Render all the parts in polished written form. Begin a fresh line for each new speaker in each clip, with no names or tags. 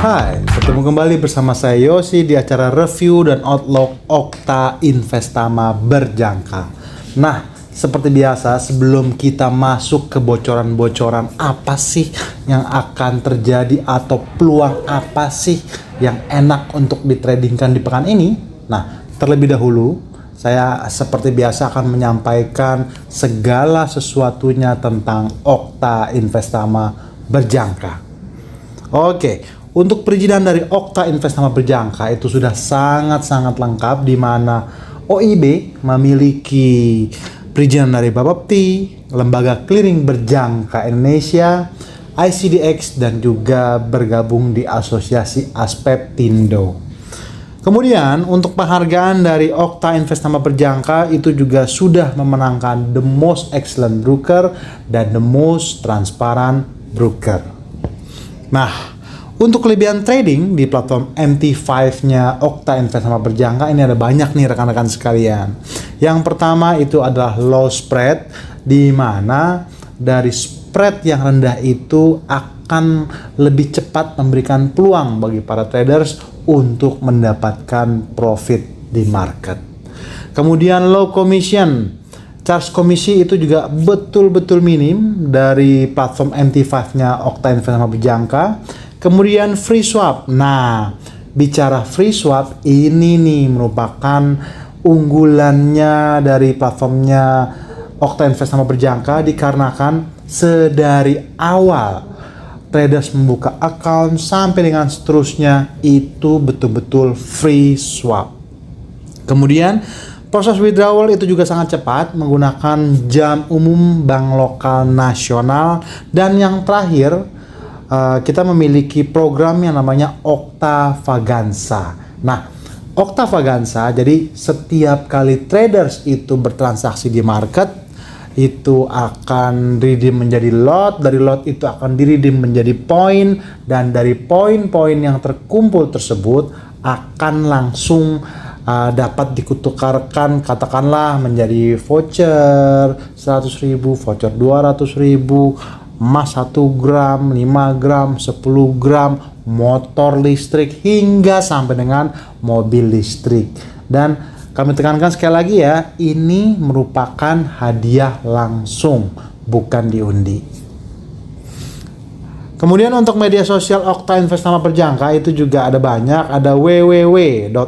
Hai, bertemu kembali bersama saya Yosi di acara review dan outlook Okta Investama berjangka. Nah, seperti biasa sebelum kita masuk ke bocoran-bocoran apa sih yang akan terjadi atau peluang apa sih yang enak untuk ditradingkan di pekan ini. Nah, terlebih dahulu saya seperti biasa akan menyampaikan segala sesuatunya tentang Okta Investama berjangka. Oke. Untuk perizinan dari Okta Investama berjangka itu sudah sangat-sangat lengkap, di mana OIB memiliki perizinan dari Bapepti, Lembaga Clearing Berjangka Indonesia, ICDX, dan juga bergabung di Asosiasi Aspeptindo. Kemudian untuk penghargaan dari Okta Investama berjangka itu juga sudah memenangkan The Most Excellent Broker dan The Most Transparent Broker. Nah, untuk kelebihan trading di platform MT5-nya Okta Investama berjangka ini ada banyak nih rekan-rekan sekalian. Yang pertama itu adalah low spread, di mana dari spread yang rendah itu akan lebih cepat memberikan peluang bagi para traders untuk mendapatkan profit di market. Kemudian low commission, charge komisi itu juga betul-betul minim dari platform MT5-nya Okta Investama berjangka. Kemudian free swap. Nah, bicara free swap ini nih merupakan unggulannya dari platformnya Okta Investama berjangka, dikarenakan sedari awal traders membuka account sampai dengan seterusnya itu betul-betul free swap. Kemudian proses withdrawal itu juga sangat cepat menggunakan jam umum bank lokal nasional. Dan yang terakhir, kita memiliki program yang namanya Okta Vaganza. Nah, Okta Vaganza, jadi setiap kali traders itu bertransaksi di market, itu akan redeem menjadi lot, dari lot itu akan diredeem menjadi poin, dan dari poin-poin yang terkumpul tersebut akan langsung dapat dikutukarkan katakanlah menjadi voucher 100.000, voucher 200.000, emas 1 gram, 5 gram, 10 gram, motor listrik, hingga sampai dengan mobil listrik. Dan kami tekankan sekali lagi ya, ini merupakan hadiah langsung, bukan diundi. Kemudian untuk media sosial Okta Investama berjangka itu juga ada banyak, ada www.okta.co.id.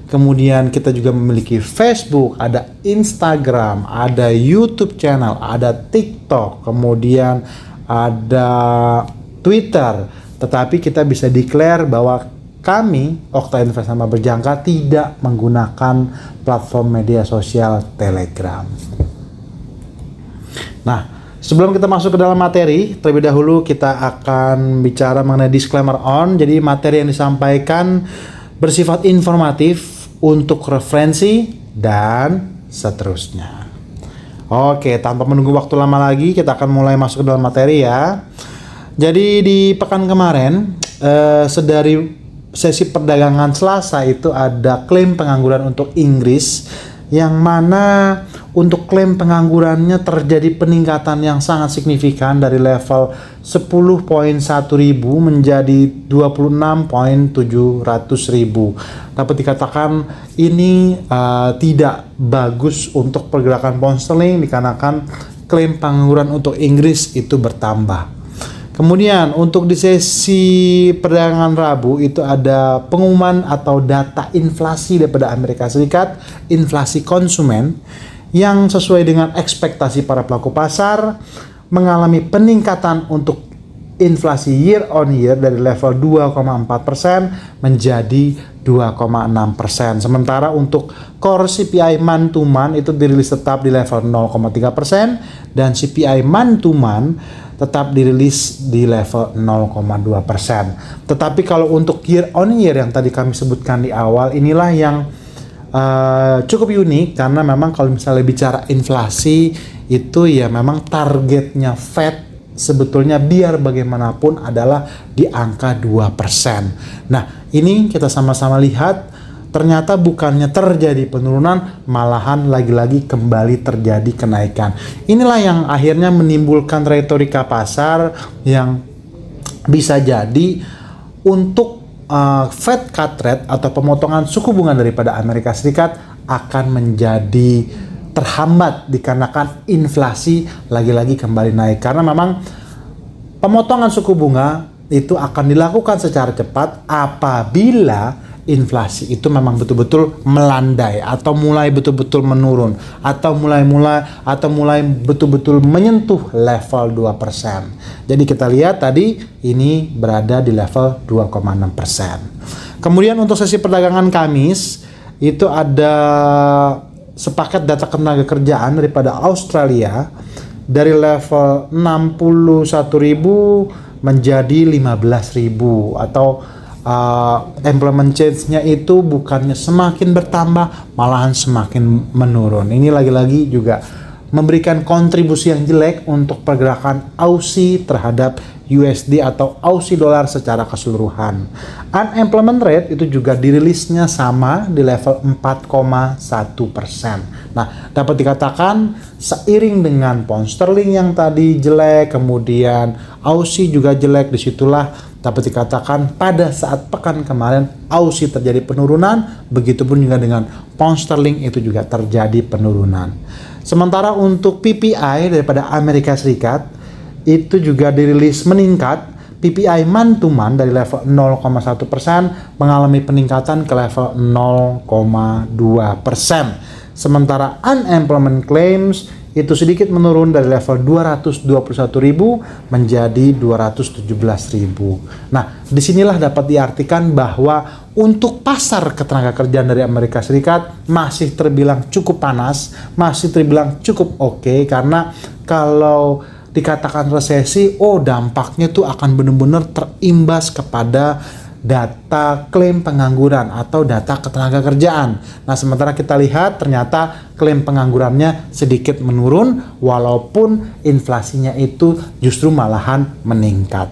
Kemudian kita juga memiliki Facebook, ada Instagram, ada YouTube channel, ada TikTok, kemudian ada Twitter. Tetapi kita bisa declare bahwa kami, Okta Investama berjangka, tidak menggunakan platform media sosial Telegram. Nah, sebelum kita masuk ke dalam materi, terlebih dahulu kita akan bicara mengenai disclaimer on. Jadi materi yang disampaikan bersifat informatif, untuk referensi, dan seterusnya. Oke, tanpa menunggu waktu lama lagi, kita akan mulai masuk ke dalam materi ya. Jadi di pekan kemarin, sedari sesi perdagangan Selasa itu ada klaim pengangguran untuk Inggris, yang mana untuk klaim penganggurannya terjadi peningkatan yang sangat signifikan dari level 10.1 ribu menjadi 26.700 ribu. Dapat dikatakan ini tidak bagus untuk pergerakan pound sterling, dikarenakan klaim pengangguran untuk Inggris itu bertambah. Kemudian untuk di sesi perdagangan Rabu itu ada pengumuman atau data inflasi daripada Amerika Serikat, inflasi konsumen, yang sesuai dengan ekspektasi para pelaku pasar mengalami peningkatan untuk inflasi year on year dari level 2,4% menjadi 2,6%. Sementara untuk core CPI month to month itu dirilis tetap di level 0,3% dan CPI month to month tetap dirilis di level 0,2%. Tetapi kalau untuk year on year yang tadi kami sebutkan di awal, inilah yang cukup unik, karena memang kalau misalnya bicara inflasi itu ya memang targetnya Fed sebetulnya biar bagaimanapun adalah di angka 2%. Nah, ini kita sama-sama lihat ternyata bukannya terjadi penurunan, malahan lagi-lagi kembali terjadi kenaikan. Inilah yang akhirnya menimbulkan retorika pasar yang bisa jadi untuk Fed cut rate atau pemotongan suku bunga daripada Amerika Serikat akan menjadi terhambat dikarenakan inflasi lagi-lagi kembali naik. Karena memang pemotongan suku bunga itu akan dilakukan secara cepat apabila inflasi itu memang betul-betul melandai atau mulai betul-betul menurun atau mulai betul-betul menyentuh level 2%. Jadi kita lihat tadi ini berada di level 2,6%. Kemudian untuk sesi perdagangan Kamis itu ada sepaket data tenaga kerjaan daripada Australia dari level 61.000 menjadi 15.000 atau employment change-nya itu bukannya semakin bertambah, malahan semakin menurun. Ini lagi-lagi juga memberikan kontribusi yang jelek untuk pergerakan Aussie terhadap USD atau Aussie dollar secara keseluruhan. Unemployment rate itu juga dirilisnya sama di level 4,1%. Nah, dapat dikatakan seiring dengan pound sterling yang tadi jelek, kemudian Aussie juga jelek, disitulah dapat dikatakan pada saat pekan kemarin Aussie terjadi penurunan, begitupun juga dengan pound sterling itu juga terjadi penurunan. Sementara untuk PPI daripada Amerika Serikat itu juga dirilis meningkat. PPI month to month dari level 0,1% mengalami peningkatan ke level 0,2%. Sementara unemployment claims itu sedikit menurun dari level 221.000 menjadi 217.000. Nah, disinilah dapat diartikan bahwa untuk pasar ketenaga kerjaan dari Amerika Serikat masih terbilang cukup panas, masih terbilang cukup oke, karena kalau dikatakan resesi, dampaknya tuh akan benar-benar terimbas kepada data klaim pengangguran atau data ketenaga kerjaan. Nah, sementara kita lihat ternyata klaim penganggurannya sedikit menurun walaupun inflasinya itu justru malahan meningkat.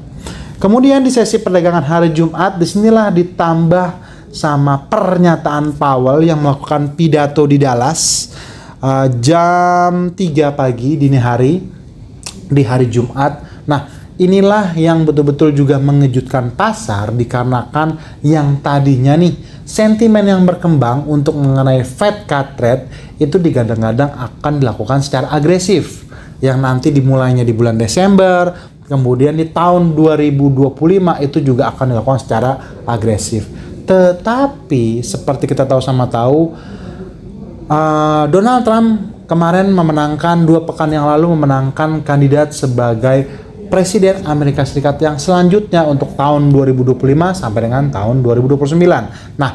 Kemudian di sesi perdagangan hari Jumat, disinilah ditambah sama pernyataan Powell yang melakukan pidato di Dallas jam 3 pagi dini hari di hari Jumat. Nah, inilah yang betul-betul juga mengejutkan pasar dikarenakan yang tadinya nih sentimen yang berkembang untuk mengenai Fed cut rate itu digadang-gadang akan dilakukan secara agresif, yang nanti dimulainya di bulan Desember, kemudian di tahun 2025 itu juga akan dilakukan secara agresif. Tetapi seperti kita tahu Donald Trump kemarin memenangkan 2 pekan yang lalu memenangkan kandidat sebagai Presiden Amerika Serikat yang selanjutnya untuk tahun 2025 sampai dengan tahun 2029. Nah,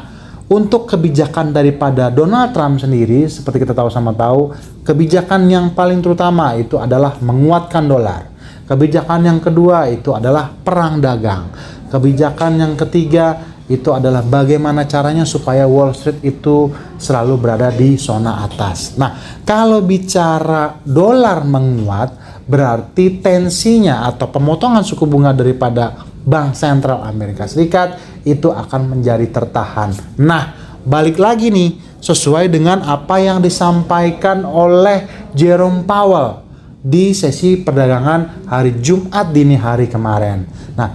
untuk kebijakan daripada Donald Trump sendiri, seperti kita tahu, kebijakan yang paling terutama itu adalah menguatkan dolar. Kebijakan yang kedua itu adalah perang dagang. Kebijakan yang ketiga itu adalah bagaimana caranya supaya Wall Street itu selalu berada di zona atas. Nah, kalau bicara dolar menguat, berarti tensinya atau pemotongan suku bunga daripada Bank Sentral Amerika Serikat itu akan menjadi tertahan. Nah, balik lagi nih, sesuai dengan apa yang disampaikan oleh Jerome Powell di sesi perdagangan hari Jumat dini hari kemarin. Nah,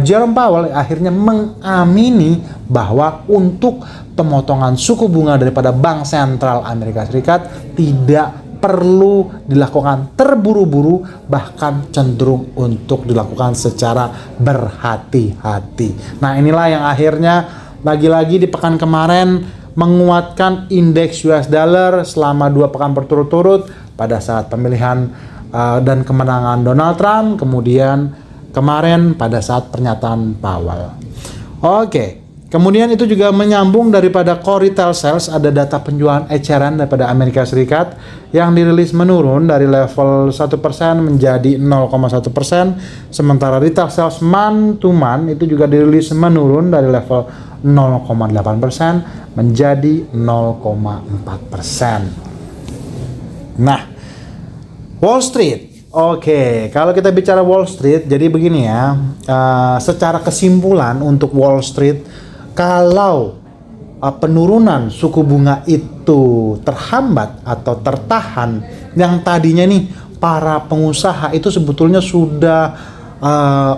Jerome Powell akhirnya mengamini bahwa untuk pemotongan suku bunga daripada Bank Sentral Amerika Serikat tidak perlu dilakukan terburu-buru, bahkan cenderung untuk dilakukan secara berhati-hati. Nah, inilah yang akhirnya lagi-lagi di pekan kemarin menguatkan indeks US dollar selama 2 pekan berturut-turut pada saat pemilihan dan kemenangan Donald Trump, kemudian kemarin pada saat pernyataan Powell. Oke. Kemudian itu juga menyambung daripada core retail sales, ada data penjualan eceran daripada Amerika Serikat yang dirilis menurun dari level 1% menjadi 0,1%. Sementara retail sales month to month itu juga dirilis menurun dari level 0,8% menjadi 0,4%. Nah, Wall Street. Oke, kalau kita bicara Wall Street, jadi begini ya, secara kesimpulan untuk Wall Street, kalau penurunan suku bunga itu terhambat atau tertahan, yang tadinya nih para pengusaha itu sebetulnya sudah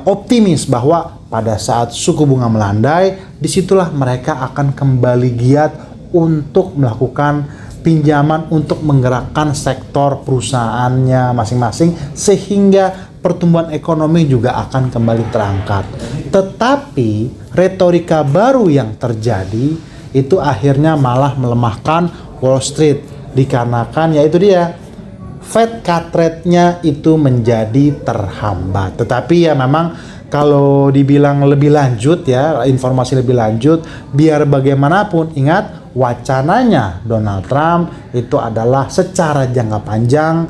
optimis bahwa pada saat suku bunga melandai, disitulah mereka akan kembali giat untuk melakukan pinjaman untuk menggerakkan sektor perusahaannya masing-masing, sehingga pertumbuhan ekonomi juga akan kembali terangkat. Tetapi retorika baru yang terjadi itu akhirnya malah melemahkan Wall Street, dikarenakan yaitu dia Fed cut rate-nya itu menjadi terhambat. Tetapi ya memang kalau dibilang lebih lanjut ya, informasi lebih lanjut, biar bagaimanapun ingat wacananya Donald Trump itu adalah secara jangka panjang.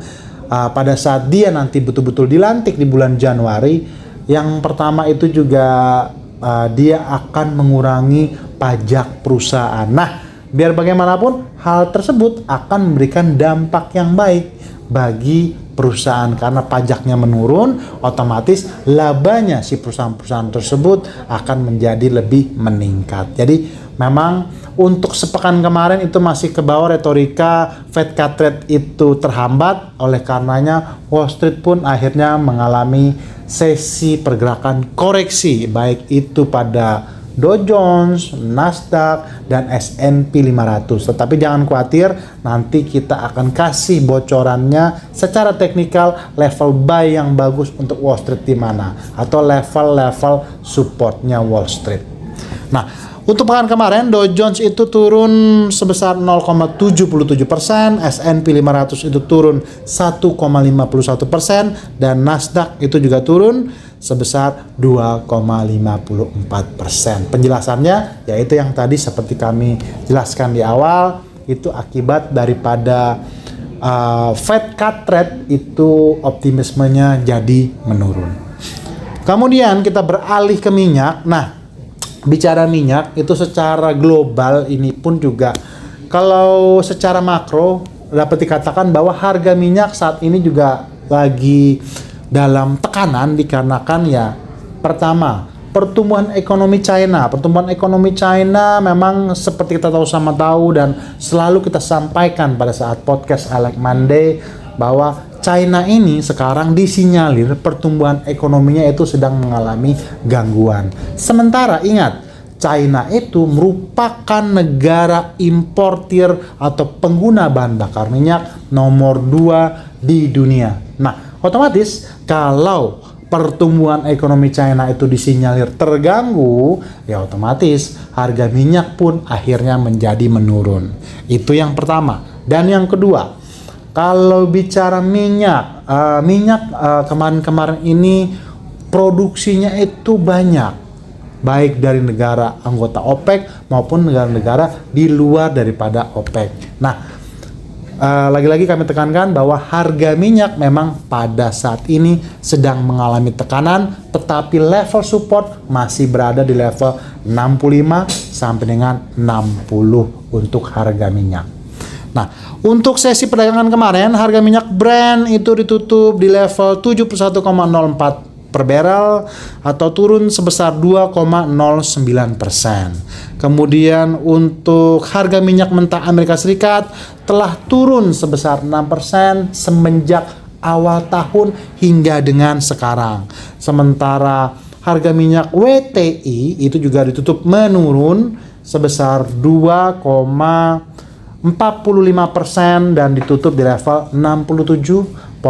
Pada saat dia nanti betul-betul dilantik di bulan Januari, yang pertama itu juga dia akan mengurangi pajak perusahaan. Nah, biar bagaimanapun hal tersebut akan memberikan dampak yang baik bagi perusahaan, karena pajaknya menurun, otomatis labanya si perusahaan-perusahaan tersebut akan menjadi lebih meningkat. Jadi memang untuk sepekan kemarin itu masih ke bawah, retorika Fed cut rate itu terhambat, oleh karenanya Wall Street pun akhirnya mengalami sesi pergerakan koreksi, baik itu pada Dow Jones, Nasdaq, dan S&P 500. Tetapi jangan khawatir, nanti kita akan kasih bocorannya secara teknikal level buy yang bagus untuk Wall Street di mana, atau level-level supportnya Wall Street. Nah, untuk pekan kemarin Dow Jones itu turun sebesar 0,77%, S&P 500 itu turun 1,51%, dan Nasdaq itu juga turun sebesar 2,54%. Penjelasannya yaitu yang tadi seperti kami jelaskan di awal, itu akibat daripada Fed cut rate itu optimismenya jadi menurun. Kemudian kita beralih ke minyak. Nah, bicara minyak itu secara global ini pun juga, kalau secara makro dapat dikatakan bahwa harga minyak saat ini juga lagi dalam tekanan, dikarenakan ya pertama pertumbuhan ekonomi China memang seperti kita tahu dan selalu kita sampaikan pada saat podcast I Like Monday, bahwa China ini sekarang disinyalir pertumbuhan ekonominya itu sedang mengalami gangguan. Sementara ingat, China itu merupakan negara importir atau pengguna bahan bakar minyak nomor 2 di dunia. Nah, otomatis kalau pertumbuhan ekonomi China itu disinyalir terganggu, ya otomatis harga minyak pun akhirnya menjadi menurun. Itu yang pertama. Dan yang kedua, kalau bicara minyak, kemarin-kemarin ini produksinya itu banyak, baik dari negara anggota OPEC maupun negara-negara di luar daripada OPEC. Nah, lagi-lagi kami tekankan bahwa harga minyak memang pada saat ini sedang mengalami tekanan, tetapi level support masih berada di level 65 sampai dengan 60 untuk harga minyak. Nah, untuk sesi perdagangan kemarin, harga minyak Brent itu ditutup di level 71,04 per barrel atau turun sebesar 2,09%. Kemudian untuk harga minyak mentah Amerika Serikat telah turun sebesar 6% semenjak awal tahun hingga dengan sekarang. Sementara harga minyak WTI itu juga ditutup menurun sebesar 2,45% dan ditutup di level 67,02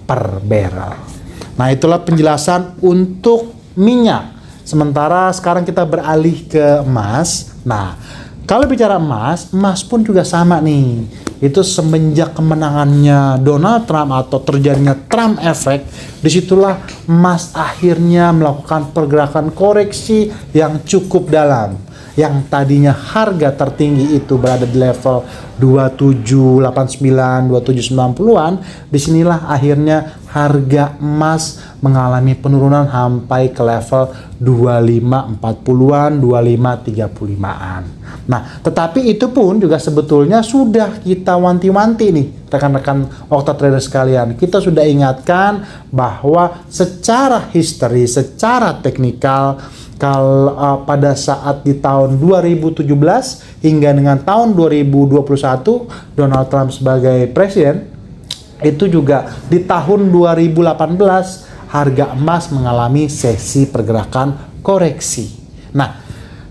per barrel. Nah, itulah penjelasan untuk minyak. Sementara sekarang kita beralih ke emas. Nah, kalau bicara emas pun juga sama nih. Itu semenjak kemenangannya Donald Trump atau terjadinya Trump Effect, disitulah emas akhirnya melakukan pergerakan koreksi yang cukup dalam. Yang tadinya harga tertinggi itu berada di level 2789, 2790-an, disinilah akhirnya harga emas mengalami penurunan sampai ke level 2540-an, 2535-an. Nah, tetapi itu pun juga sebetulnya sudah kita wanti-wanti nih, rekan-rekan Okta Trader sekalian. Kita sudah ingatkan bahwa secara history, secara teknikal, kalau pada saat di tahun 2017 hingga dengan tahun 2021 Donald Trump sebagai presiden, itu juga di tahun 2018 harga emas mengalami sesi pergerakan koreksi. Nah,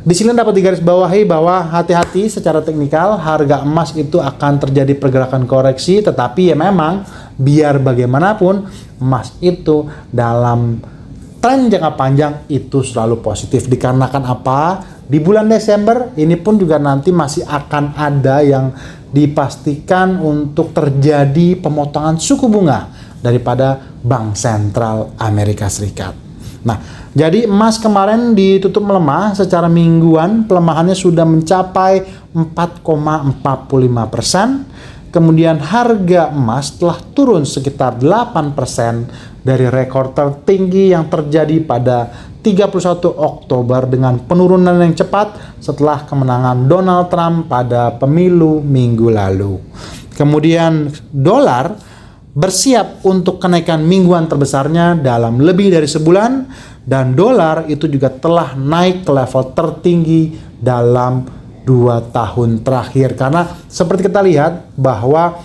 di sini dapat digarisbawahi bahwa hati-hati secara teknikal harga emas itu akan terjadi pergerakan koreksi, tetapi ya memang biar bagaimanapun emas itu dalam tren jangka panjang itu selalu positif. Dikarenakan apa? Di bulan Desember ini pun juga nanti masih akan ada yang dipastikan untuk terjadi pemotongan suku bunga daripada Bank Sentral Amerika Serikat. Nah, jadi emas kemarin ditutup melemah secara mingguan, pelemahannya sudah mencapai 4,45%. Kemudian harga emas telah turun sekitar 8% dari rekor tertinggi yang terjadi pada 31 Oktober dengan penurunan yang cepat setelah kemenangan Donald Trump pada pemilu minggu lalu. Kemudian dolar bersiap untuk kenaikan mingguan terbesarnya dalam lebih dari sebulan, dan dolar itu juga telah naik ke level tertinggi dalam 2 tahun terakhir. Karena seperti kita lihat bahwa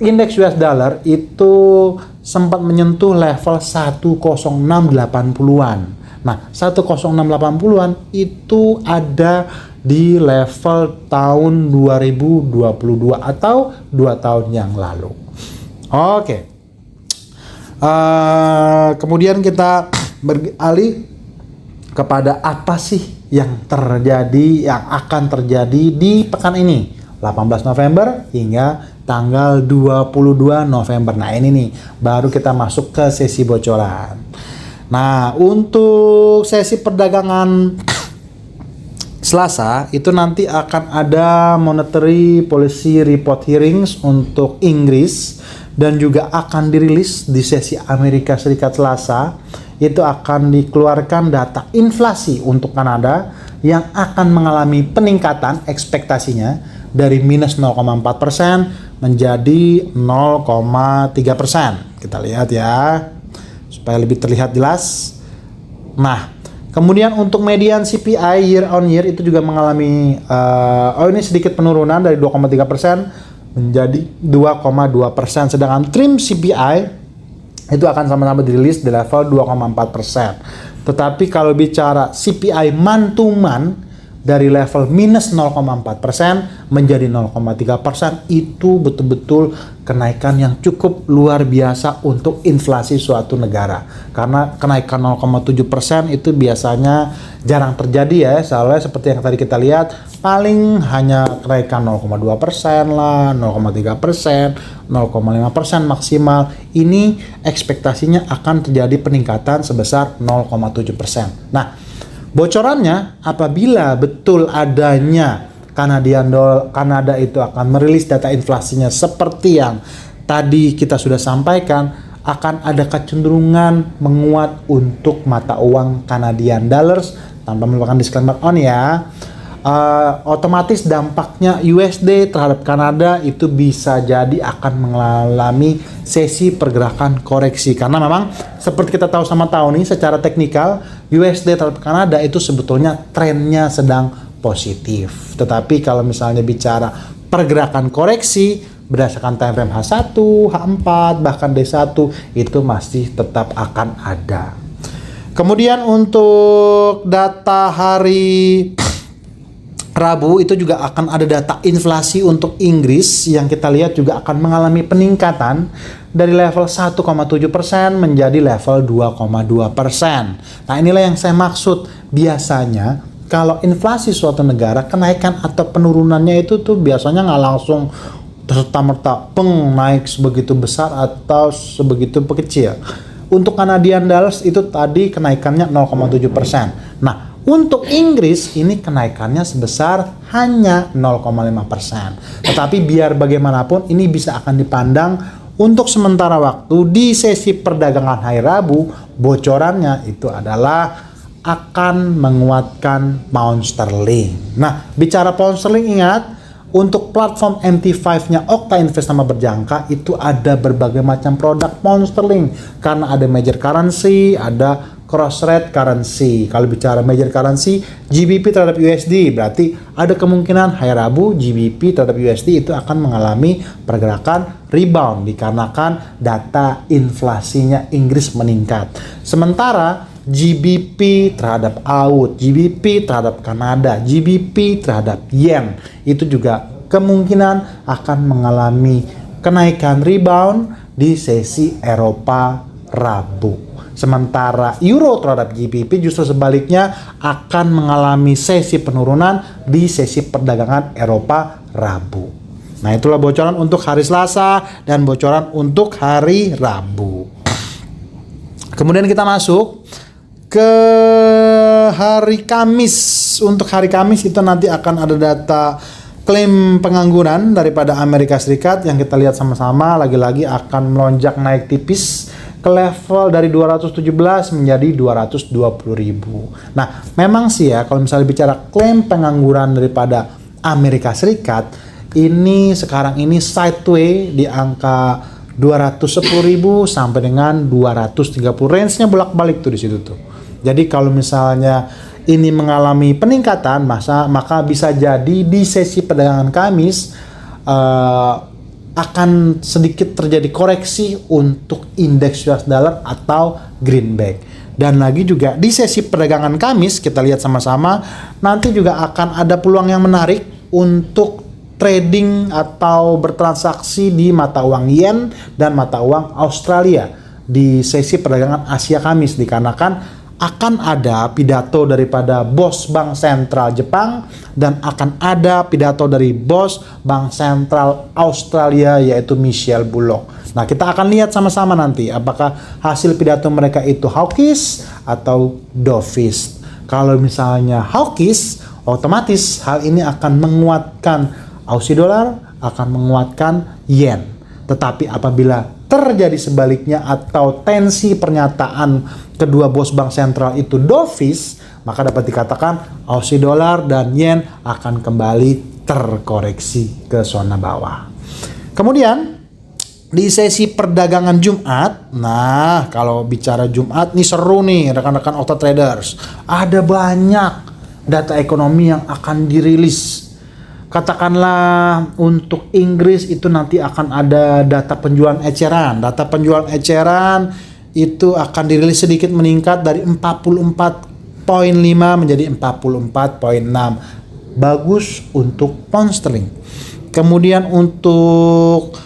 indeks US dollar itu sempat menyentuh level 10680-an. Nah, 10680-an itu ada di level tahun 2022 atau 2 tahun yang lalu. Oke. Kemudian kita beralih kepada apa sih yang akan terjadi di pekan ini, 18 November hingga tanggal 22 November. Nah, ini nih baru kita masuk ke sesi bocoran. Nah, untuk sesi perdagangan Selasa itu nanti akan ada monetary policy report hearings untuk Inggris, dan juga akan dirilis di sesi Amerika Serikat Selasa. Itu akan dikeluarkan data inflasi untuk Kanada yang akan mengalami peningkatan ekspektasinya dari minus 0,4% menjadi 0,3%. Kita lihat ya, supaya lebih terlihat jelas. Nah, kemudian untuk median CPI year on year itu juga mengalami ini sedikit penurunan dari 2,3% menjadi 2,2%, sedangkan trim CPI itu akan sama-sama dirilis di level 2,4%. Tetapi kalau bicara CPI month to month dari level minus 0,4% menjadi 0,3%, itu betul-betul kenaikan yang cukup luar biasa untuk inflasi suatu negara. Karena kenaikan 0,7% itu biasanya jarang terjadi ya, soalnya seperti yang tadi kita lihat paling hanya kenaikan 0,2% lah, 0,3%, 0,5% maksimal. Ini ekspektasinya akan terjadi peningkatan sebesar 0,7%. Nah, bocorannya apabila betul adanya Kanada itu akan merilis data inflasinya seperti yang tadi kita sudah sampaikan, akan ada kecenderungan menguat untuk mata uang Canadian dollars tanpa melupakan disclaimer on ya. Otomatis dampaknya USD terhadap Kanada itu bisa jadi akan mengalami sesi pergerakan koreksi, karena memang seperti kita tahu sama tahu nih secara teknikal USD terhadap Kanada itu sebetulnya trennya sedang positif. Tetapi kalau misalnya bicara pergerakan koreksi berdasarkan time frame H1, H4 bahkan D1 itu masih tetap akan ada. Kemudian untuk data hari Rabu itu juga akan ada data inflasi untuk Inggris yang kita lihat juga akan mengalami peningkatan dari level 1,7% menjadi level 2,2%. Nah, inilah yang saya maksud. Biasanya kalau inflasi suatu negara, kenaikan atau penurunannya itu tuh biasanya nggak langsung serta-merta naik sebegitu besar atau sebegitu kecil. Untuk Canadian dollars itu tadi kenaikannya 0,7%. Nah, untuk Inggris ini kenaikannya sebesar hanya 0,5%. Tetapi biar bagaimanapun ini bisa akan dipandang untuk sementara waktu di sesi perdagangan hari Rabu. Bocorannya itu adalah akan menguatkan pound sterling. Nah, bicara pound sterling, ingat untuk platform MT5-nya Okta Investama Berjangka itu ada berbagai macam produk pound sterling, karena ada major currency, ada cross rate currency. Kalau bicara major currency, GBP terhadap USD, berarti ada kemungkinan hari Rabu GBP terhadap USD itu akan mengalami pergerakan rebound dikarenakan data inflasinya Inggris meningkat. Sementara GBP terhadap AUD, GBP terhadap Kanada, GBP terhadap Yen itu juga kemungkinan akan mengalami kenaikan rebound di sesi Eropa Rabu. Sementara euro terhadap GBP justru sebaliknya akan mengalami sesi penurunan di sesi perdagangan Eropa Rabu. Nah, itulah bocoran untuk hari Selasa dan bocoran untuk hari Rabu. Kemudian kita masuk ke hari Kamis. Untuk hari Kamis itu nanti akan ada data klaim pengangguran daripada Amerika Serikat yang kita lihat sama-sama lagi-lagi akan melonjak naik tipis ke level dari 217 menjadi 220.000. Nah, memang sih ya kalau misalnya bicara klaim pengangguran daripada Amerika Serikat ini sekarang ini sideways di angka 210.000 sampai dengan 230. Range-nya bolak-balik tuh di situ tuh. Jadi kalau misalnya ini mengalami peningkatan maka bisa jadi di sesi perdagangan Kamis akan sedikit terjadi koreksi untuk indeks US dollar atau greenback. Dan lagi juga di sesi perdagangan Kamis kita lihat sama-sama nanti juga akan ada peluang yang menarik untuk trading atau bertransaksi di mata uang yen dan mata uang Australia di sesi perdagangan Asia Kamis dikarenakan akan ada pidato daripada bos Bank Sentral Jepang dan akan ada pidato dari bos Bank Sentral Australia yaitu Michelle Bullock. Nah, kita akan lihat sama-sama nanti apakah hasil pidato mereka itu hawkish atau dovish. Kalau misalnya hawkish, otomatis hal ini akan menguatkan Aussie dollar, akan menguatkan yen. Tetapi apabila terjadi sebaliknya atau tensi pernyataan kedua bos bank sentral itu dovish, maka dapat dikatakan Aussie dollar dan yen akan kembali terkoreksi ke zona bawah. Kemudian di sesi perdagangan Jumat, nah kalau bicara Jumat nih seru nih rekan-rekan Okta Traders. Ada banyak data ekonomi yang akan dirilis. Katakanlah untuk Inggris itu nanti akan ada data penjualan eceran. Data penjualan eceran itu akan dirilis sedikit meningkat dari 44,5 menjadi 44,6. Bagus untuk pound sterling. Kemudian untuk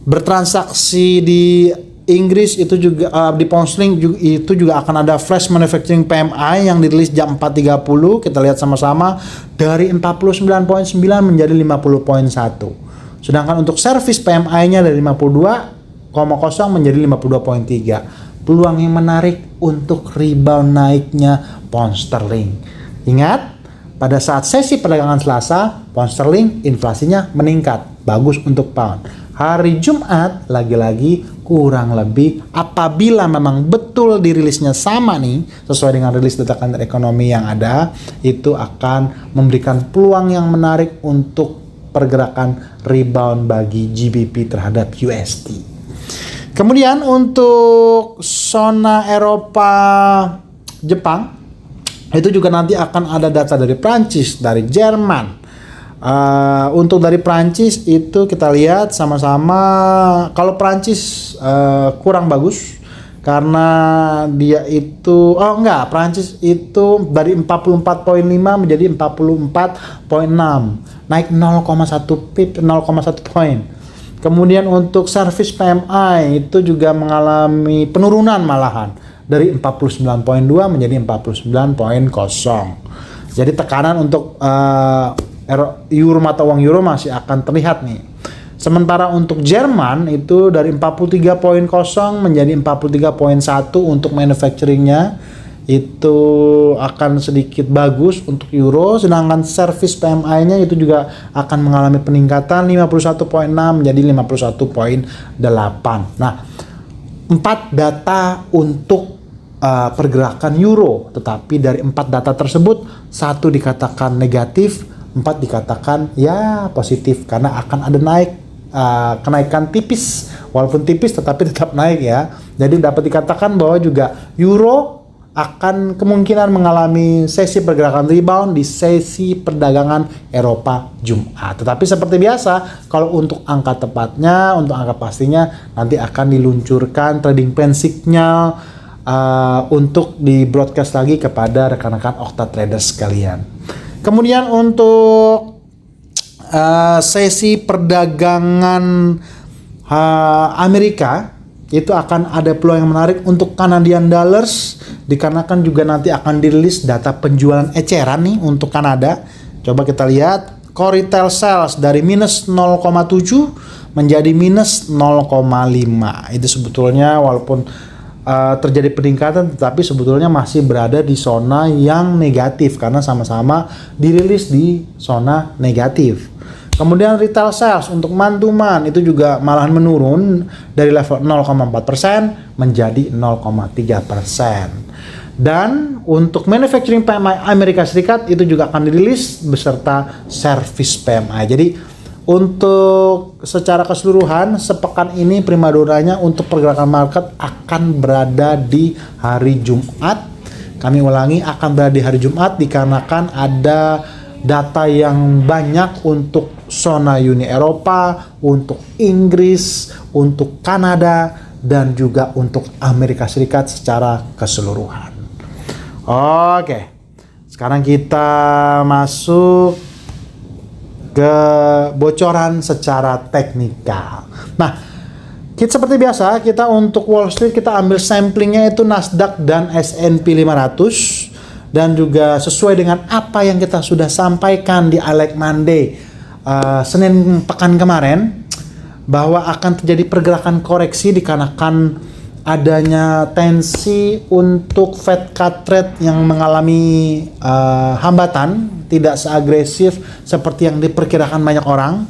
bertransaksi di Inggris itu juga di pound sterling itu juga akan ada flash manufacturing PMI yang dirilis jam 4.30. Kita lihat sama-sama dari 49,9 menjadi 50,1. Sedangkan untuk service PMI-nya dari 52,0 menjadi 52,3. Peluang yang menarik untuk rebound naiknya pound sterling. Ingat, pada saat sesi perdagangan Selasa, pound sterling inflasinya meningkat. Bagus untuk pound. Hari Jumat lagi-lagi kurang lebih apabila memang betul dirilisnya sama nih sesuai dengan rilis data kalender ekonomi yang ada, itu akan memberikan peluang yang menarik untuk pergerakan rebound bagi GBP terhadap USD. Kemudian untuk zona Eropa Jepang itu juga nanti akan ada data dari Prancis, dari Jerman. Untuk dari Prancis itu kita lihat sama-sama kalau Prancis kurang bagus karena dia itu Prancis itu dari 44,5 menjadi 44,6, naik 0,1 pip, 0,1 poin. Kemudian untuk service PMI itu juga mengalami penurunan malahan dari 49,2 menjadi 49,0. Jadi tekanan untuk euro mata uang euro masih akan terlihat nih. Sementara untuk Jerman itu dari 43,0 menjadi 43,1 untuk manufacturingnya itu akan sedikit bagus untuk euro, sedangkan service PMI-nya itu juga akan mengalami peningkatan 51,6 menjadi 51,8. Nah, 4 data untuk pergerakan euro, tetapi dari 4 data tersebut 1 dikatakan negatif, 4 dikatakan ya positif karena akan ada kenaikan tipis, walaupun tipis tetapi tetap naik ya. Jadi dapat dikatakan bahwa juga euro akan kemungkinan mengalami sesi pergerakan rebound di sesi perdagangan Eropa Jumat. Tetapi seperti biasa, kalau untuk angka tepatnya, untuk angka pastinya nanti akan diluncurkan trading plan signal untuk di broadcast lagi kepada rekan-rekan Okta Traders sekalian. Kemudian untuk sesi perdagangan Amerika itu akan ada peluang yang menarik untuk Canadian dollars, dikarenakan juga nanti akan dirilis data penjualan eceran nih untuk Kanada. Coba kita lihat core retail sales dari minus 0,7 menjadi minus 0,5. Itu sebetulnya walaupun terjadi peningkatan, tetapi sebetulnya masih berada di zona yang negatif karena sama-sama dirilis di zona negatif. Kemudian retail sales untuk month to month itu juga malahan menurun dari level 0,4% menjadi 0,3%. Dan untuk manufacturing PMI Amerika Serikat itu juga akan dirilis beserta service PMI. Jadi untuk secara keseluruhan sepekan ini primadonanya untuk pergerakan market akan berada di hari Jumat. Kami ulangi, akan berada di hari Jumat dikarenakan ada data yang banyak untuk zona Uni Eropa, untuk Inggris, untuk Kanada, dan juga untuk Amerika Serikat secara keseluruhan. Oke, sekarang kita masuk ke bocoran secara teknikal. Nah, seperti biasa kita untuk Wall Street kita ambil samplingnya itu Nasdaq dan S&P 500. Dan juga sesuai dengan apa yang kita sudah sampaikan di Alek Monday Senin pekan kemarin, bahwa akan terjadi pergerakan koreksi dikarenakan adanya tensi untuk Fed cut rate yang mengalami hambatan, tidak seagresif seperti yang diperkirakan banyak orang.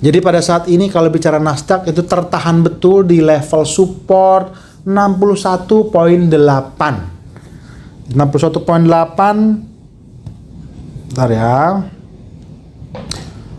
Jadi pada saat ini kalau bicara Nasdaq itu tertahan betul di level support 61.8. 61.8, bentar ya,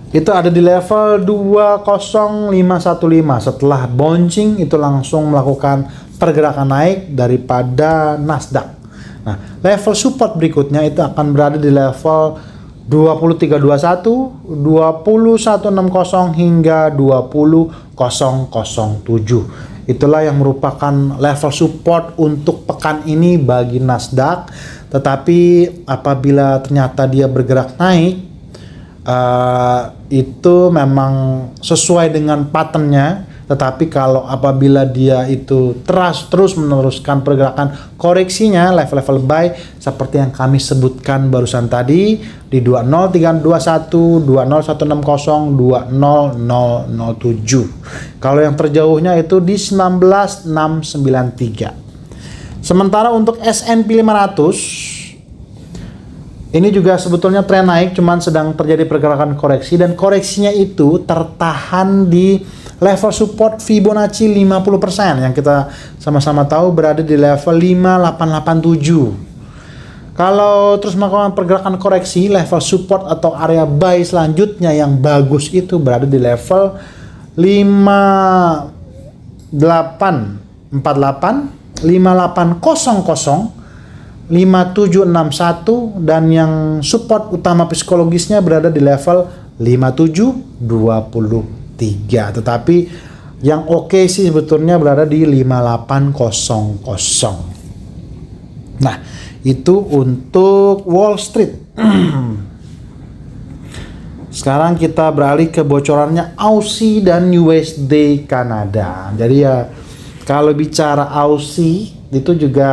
itu ada di level 20515. Setelah bouncing itu langsung melakukan pergerakan naik daripada Nasdaq. Nah, level support berikutnya itu akan berada di level 2321, 20160 hingga 20007. Itulah yang merupakan level support untuk pekan ini bagi Nasdaq. Tetapi apabila ternyata dia bergerak naik, itu memang sesuai dengan patternnya. Tetapi kalau apabila dia itu terus meneruskan pergerakan koreksinya, level-level buy seperti yang kami sebutkan barusan tadi di 20321, 20160, 20007. Kalau yang terjauhnya itu di 19693. Sementara untuk S&P 500 ini juga sebetulnya tren naik, cuman sedang terjadi pergerakan koreksi, dan koreksinya itu tertahan di level support Fibonacci 50% yang kita sama-sama tahu berada di level 5887. Kalau terus melakukan pergerakan koreksi, level support atau area buy selanjutnya yang bagus itu berada di level 5848, 5800, 5761, dan yang support utama psikologisnya berada di level 5723. Tetapi yang oke sih sebetulnya berada di 5800. Nah, itu untuk Wall Street. Sekarang kita beralih ke bocorannya Aussie dan USD Kanada. Jadi ya kalau bicara Aussie itu juga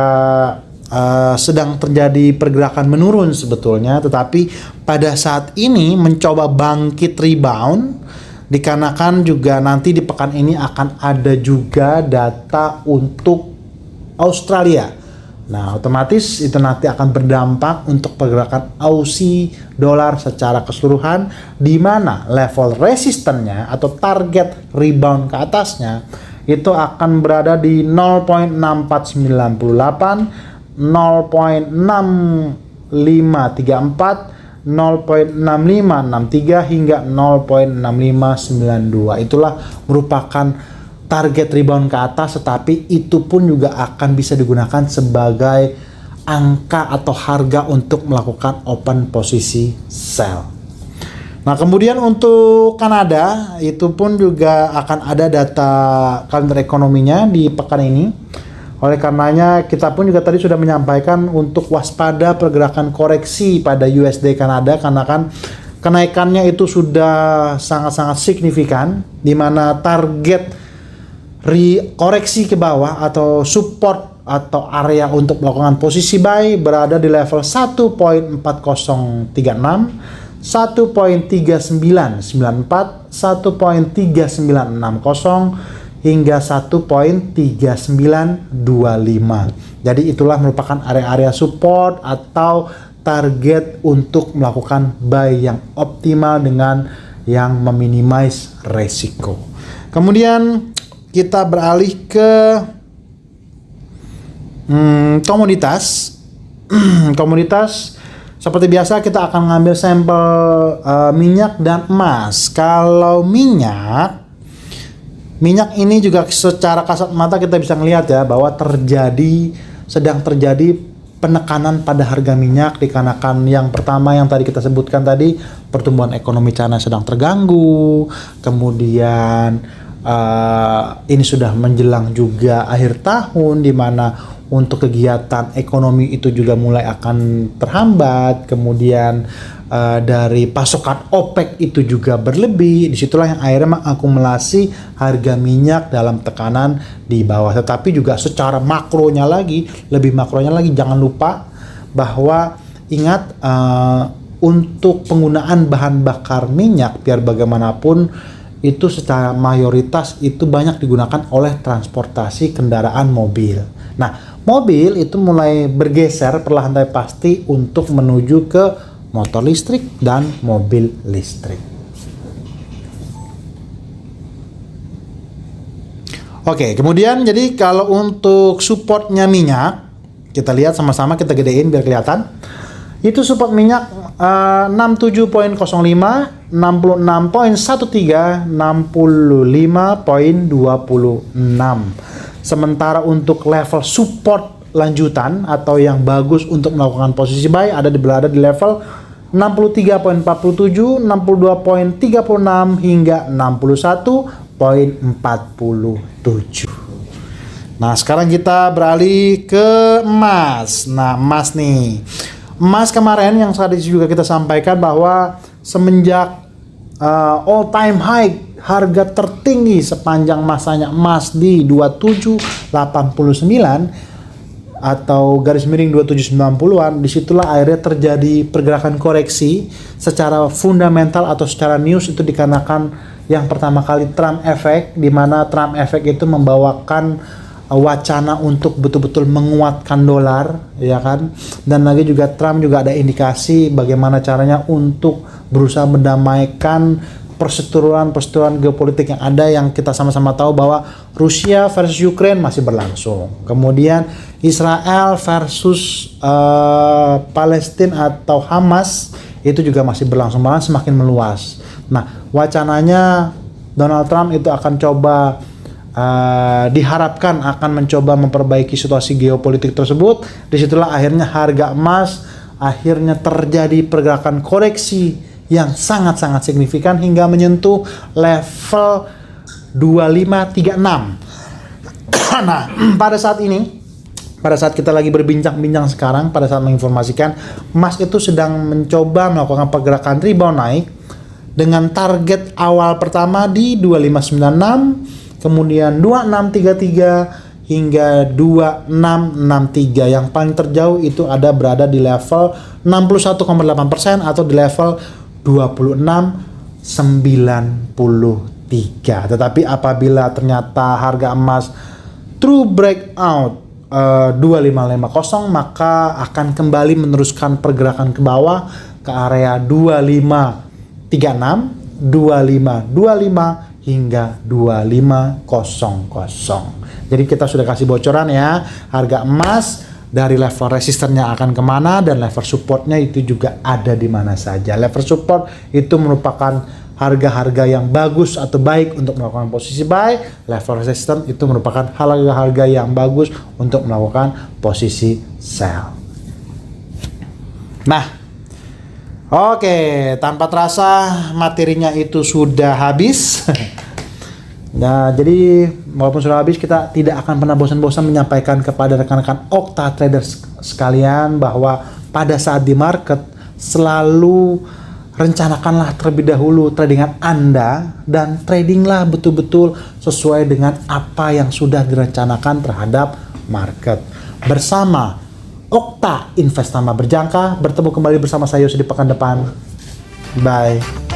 sedang terjadi pergerakan menurun sebetulnya, tetapi pada saat ini mencoba bangkit rebound dikarenakan juga nanti di pekan ini akan ada juga data untuk Australia. Nah, otomatis itu nanti akan berdampak untuk pergerakan Aussie dolar secara keseluruhan, di mana level resistennya atau target rebound ke atasnya itu akan berada di 0.6498, 0.6534, 0.6563 hingga 0.6592. Itulah merupakan target rebound ke atas, tetapi itu pun juga akan bisa digunakan sebagai angka atau harga untuk melakukan open posisi sell. Nah, kemudian untuk Kanada itu pun juga akan ada data kalender ekonominya di pekan ini. Oleh karenanya kita pun juga tadi sudah menyampaikan untuk waspada pergerakan koreksi pada USD Kanada, karena kan kenaikannya itu sudah sangat-sangat signifikan, di mana target koreksi ke bawah atau support atau area untuk melakukan posisi buy berada di level 1.4036, 1.3994, 1.3960 hingga 1.3925. Jadi itulah merupakan area-area support atau target untuk melakukan buy yang optimal dengan yang meminimize resiko. Kemudian kita beralih ke komoditas. Komoditas seperti biasa kita akan ngambil sampel minyak dan emas. Kalau minyak ini juga secara kasat mata kita bisa melihat ya bahwa sedang terjadi penekanan pada harga minyak, dikarenakan yang pertama yang tadi kita sebutkan tadi, pertumbuhan ekonomi China sedang terganggu, kemudian ini sudah menjelang juga akhir tahun di mana untuk kegiatan ekonomi itu juga mulai akan terhambat, kemudian dari pasokan OPEC itu juga berlebih. Disitulah yang akhirnya mengakumulasi harga minyak dalam tekanan di bawah. Tetapi juga secara makronya lagi, lebih makronya lagi, jangan lupa bahwa ingat untuk penggunaan bahan bakar minyak biar bagaimanapun itu secara mayoritas itu banyak digunakan oleh transportasi kendaraan mobil. Nah, mobil itu mulai bergeser perlahan tapi pasti untuk menuju ke motor listrik dan mobil listrik. Oke, kemudian jadi kalau untuk supportnya minyak, kita lihat sama-sama, kita gedein biar kelihatan. Itu support minyak 67.05, 66.13, 65.26. Sementara untuk level support lanjutan atau yang bagus untuk melakukan posisi buy berada di level 63.47, 62.36 hingga 61.47. Nah, sekarang kita beralih ke emas. Nah, emas nih. Emas kemarin yang tadi juga kita sampaikan bahwa semenjak all time high, harga tertinggi sepanjang masanya emas di 2789 atau garis miring 2790-an, disitulah akhirnya terjadi pergerakan koreksi secara fundamental atau secara news. Itu dikarenakan yang pertama kali Trump Effect, di mana Trump Effect itu membawakan wacana untuk betul-betul menguatkan dolar, ya kan? Dan lagi juga Trump juga ada indikasi bagaimana caranya untuk berusaha mendamaikan perseteruan geopolitik yang ada, yang kita sama-sama tahu bahwa Rusia versus Ukraine masih berlangsung. Kemudian Israel versus Palestina atau Hamas itu juga masih berlangsung, malah semakin meluas. Nah, wacananya Donald Trump itu akan coba diharapkan akan mencoba memperbaiki situasi geopolitik tersebut. Disitulah akhirnya harga emas akhirnya terjadi pergerakan koreksi yang sangat-sangat signifikan hingga menyentuh level 2536. Nah, pada saat kita lagi berbincang-bincang sekarang, pada saat menginformasikan, emas itu sedang mencoba melakukan pergerakan rebound naik dengan target awal pertama di 2596, kemudian 2633 hingga 2663. Yang paling terjauh itu berada di level 61,8% atau di level 2693. Tetapi apabila ternyata harga emas true breakout 2550, maka akan kembali meneruskan pergerakan ke bawah ke area 2536, 2525 hingga 2500. Jadi kita sudah kasih bocoran ya, harga emas dari level resistennya akan kemana dan level supportnya itu juga ada di mana saja. Level support itu merupakan harga-harga yang bagus atau baik untuk melakukan posisi buy. Level resistance itu merupakan harga-harga yang bagus untuk melakukan posisi sell. Nah, oke, tanpa terasa materinya itu sudah habis. Nah, jadi walaupun sudah habis, kita tidak akan pernah bosan-bosan menyampaikan kepada rekan-rekan Okta traders sekalian bahwa pada saat di market selalu rencanakanlah terlebih dahulu tradingan Anda dan tradinglah betul-betul sesuai dengan apa yang sudah direncanakan terhadap market. Bersama Okta Investama Berjangka, bertemu kembali bersama saya Yose di pekan depan. Bye.